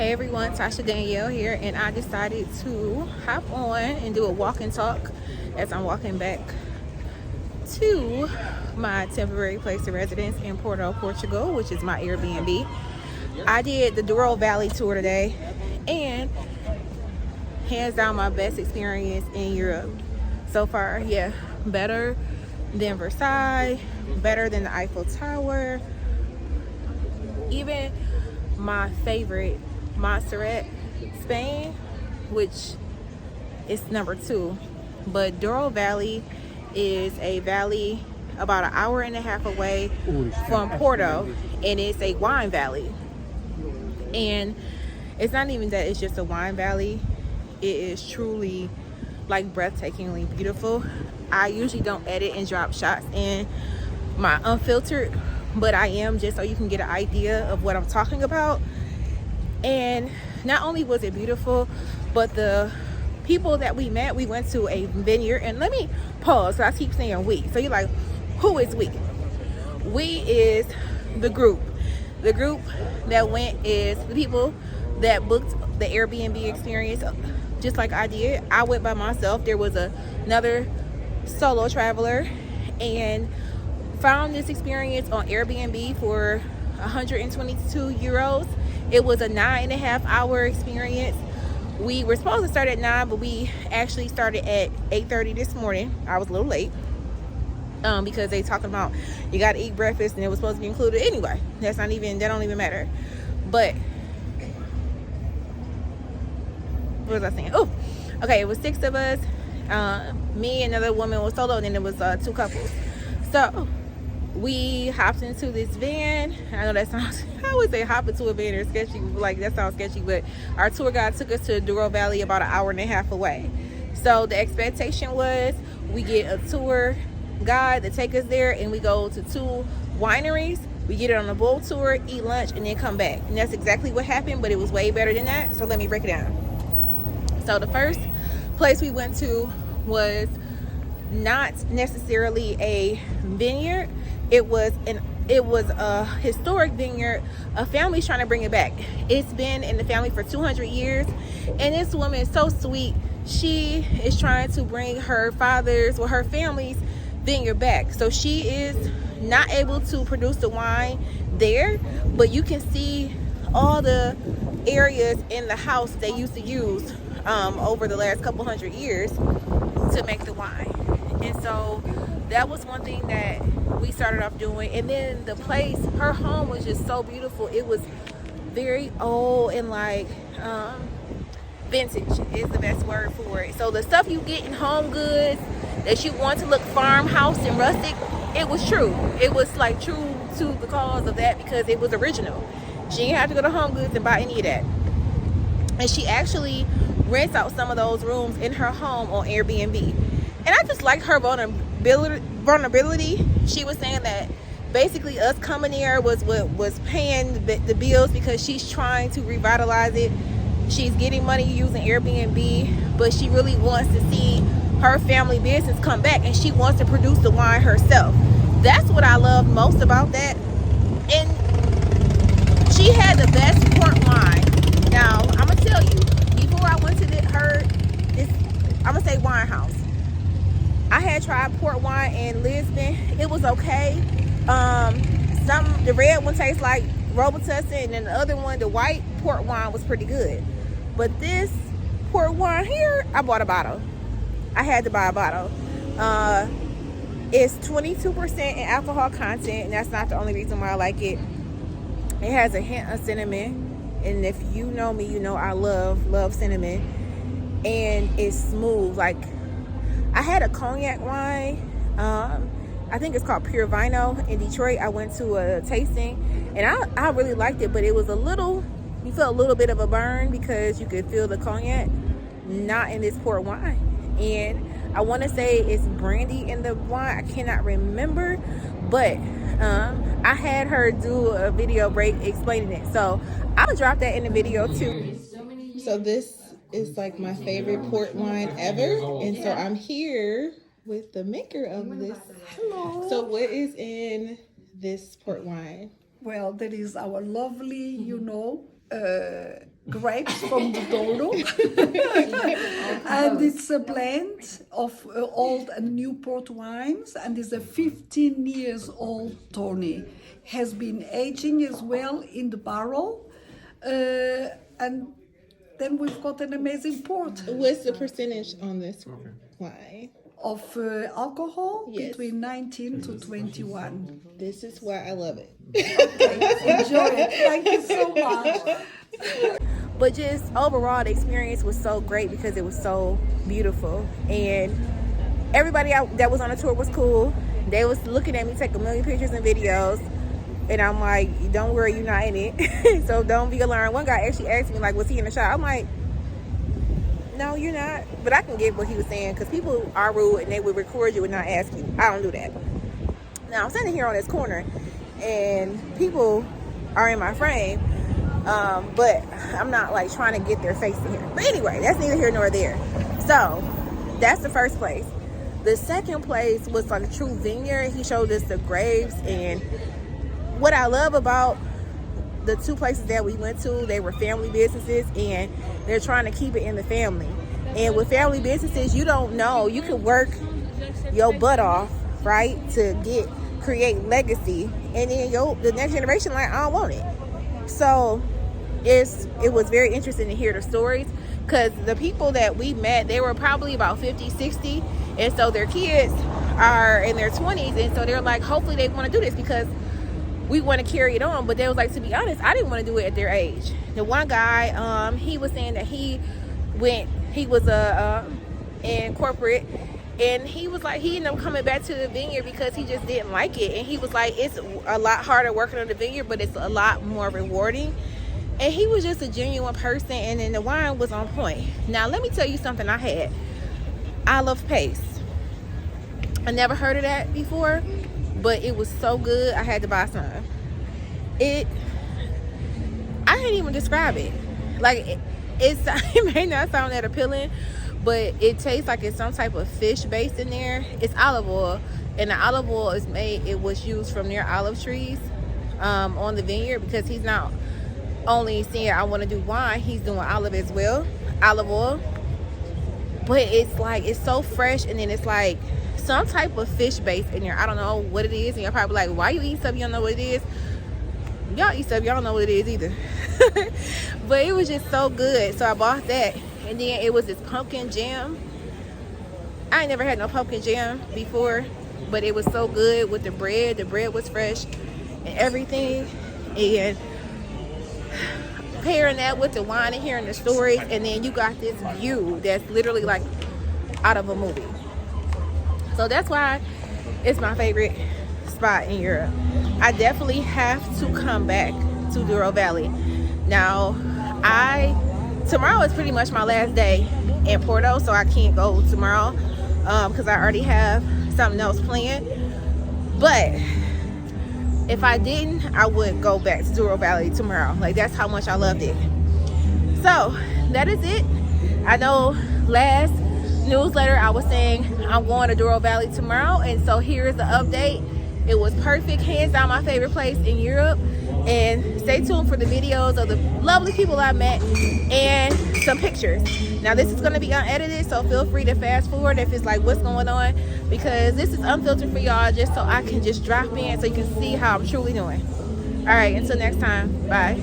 Hey everyone, Tasha Danielle here, and I decided to hop on and do a walk and talk as I'm walking back to my temporary place of residence in Porto, Portugal, which is my Airbnb. I did the Douro Valley tour today, and hands down my best experience in Europe so far. Yeah, better than Versailles, better than the Eiffel Tower, even my favorite, Montserrat, Spain, which is #2. But Douro Valley is a valley about an hour and a half away from Porto, and it's a wine valley. And it's not even that it's just a wine valley, it is truly like breathtakingly beautiful. I usually don't edit and drop shots in my unfiltered, but I am, just so you can get an idea of what I'm talking about. And not only was it beautiful, but the people that we met, we went to a vineyard. And let me pause, so I keep saying we, so you're like, who is we? We is the group that went is the people that booked the Airbnb experience just like I did. I went by myself. There was another solo traveler, and found this experience on Airbnb for 122 euros. It was a 9.5 hour experience. We were supposed to start at 9, but we actually started at 8:30 this morning. I was a little late because they talking about you got to eat breakfast and it was supposed to be included. Anyway, that don't even matter. But what was I saying? Oh, okay, it was 6 of us. Me, another woman was solo, and then it was 2 couples. So we hopped into this van. I know that sounds, I would say hop into a van or sketchy, like that sounds sketchy, but our tour guide took us to Douro Valley about an hour and a half away. So the expectation was we get a tour guide to take us there, and we go to 2 wineries. We get it on a boat tour, eat lunch, and then come back. And that's exactly what happened, but it was way better than that. So let me break it down. So the first place we went to was not necessarily a vineyard. It was a historic vineyard. A family's trying to bring it back. It's been in the family for 200 years, and this woman is so sweet. She is trying to bring her family's vineyard back. So she is not able to produce the wine there, but you can see all the areas in the house they used to use over the last couple hundred years to make the wine. And so that was one thing that we started off doing. And then the place, her home was just so beautiful. It was very old and like vintage is the best word for it. So the stuff you get in Home Goods that you want to look farmhouse and rustic, it was true. It was like true to the cause of that because it was original. She didn't have to go to Home Goods and buy any of that. And she actually rents out some of those rooms in her home on Airbnb. And I just like her vulnerability. She was saying that basically us coming here was what was paying the bills, because she's trying to revitalize it. She's getting money using Airbnb, but she really wants to see her family business come back, and she wants to produce the wine herself. That's what I love most about that. And she had the best port wine. Now, I'm going to tell you, before I went to this, I'm going to say wine house, I had tried port wine in Lisbon. It was okay. The red one tastes like Robitussin, and then the other one, the white port wine, was pretty good. But this port wine here, I bought a bottle. I had to buy a bottle. It's 22% in alcohol content, and that's not the only reason why I like it. It has a hint of cinnamon, and if you know me, you know I love cinnamon. And it's smooth. Like, I had a cognac wine, I think it's called Pure Vino, in Detroit. I went to a tasting, and I really liked it, but it was you felt a little bit of a burn because you could feel the cognac. Not in this port wine. And I want to say it's brandy in the wine. I cannot remember, but I had her do a video break explaining it, so I'll drop that in the video too. So this is like my favorite port wine ever, and so I'm here with the maker of this. Hello. So what is in this port wine? Well, there is our lovely, grapes from the Douro. And it's a blend of old and new port wines, and it's a 15 years old Tawny. Has been aging as well in the barrel. And then we've got an amazing port. What's the percentage on this wine? Of alcohol, Yes. between 19 to 21. This is why I love it. Okay, enjoy it. Thank you so much. But just overall, the experience was so great because it was so beautiful. And everybody that was on the tour was cool. They was looking at me take a million pictures and videos. And I'm like, don't worry, you're not in it. So don't be alarmed. One guy actually asked me, like, was he in the shot? I'm like, no, you're not. But I can get what he was saying, because people are rude and they would record you and not ask you. I don't do that. Now, I'm standing here on this corner and people are in my frame, but I'm not like trying to get their face in here. But anyway, that's neither here nor there. So that's the first place. The second place was like a true vineyard. He showed us the grapes, and what I love about the two places that we went to, they were family businesses, and they're trying to keep it in the family. And with family businesses, you don't know, you can work your butt off, right, to create legacy, and then the next generation, like, I don't want it. So it was very interesting to hear the stories, because the people that we met, they were probably about 50, 60, and so their kids are in their 20s, and so they're like, hopefully they want to do this because we want to carry it on. But they was like, to be honest, I didn't want to do it at their age. The one guy, he was saying that he was in corporate, and he was like, he ended up coming back to the vineyard because he just didn't like it. And he was like, it's a lot harder working on the vineyard, but it's a lot more rewarding. And he was just a genuine person, and then the wine was on point. Now let me tell you something. I love pace. I never heard of that before, but it was so good I had to buy some. I can't even describe it. Like, it may not sound that appealing, but it tastes like it's some type of fish base in there. It's olive oil, and the olive oil was used from their olive trees on the vineyard, because he's not only saying I want to do wine, he's doing olive as well, olive oil. But it's so fresh, and then it's like some type of fish base in there. I don't know what it is, and you're probably like, why you eat stuff you don't know what it is? Y'all eat stuff y'all don't know what it is either. But it was just so good, so I bought that. And then it was this pumpkin jam. I ain't never had no pumpkin jam before, but it was so good with the bread. The bread was fresh and everything, and pairing that with the wine and hearing the stories, and then you got this view that's literally like out of a movie. So that's why it's my favorite spot in Europe. I definitely have to come back to Douro Valley. Now, tomorrow is pretty much my last day in Porto, so I can't go tomorrow because I already have something else planned. But if I didn't, I would go back to Douro Valley tomorrow. Like, that's how much I loved it. So that is it. I know last newsletter I was saying I'm going to Douro Valley tomorrow, and so here's the update. It was perfect, hands down my favorite place in Europe. And stay tuned for the videos of the lovely people I met and some pictures. Now this is going to be unedited, so feel free to fast forward if it's like what's going on, because this is unfiltered for y'all, just so I can just drop in so you can see how I'm truly doing. All right, until next time, bye.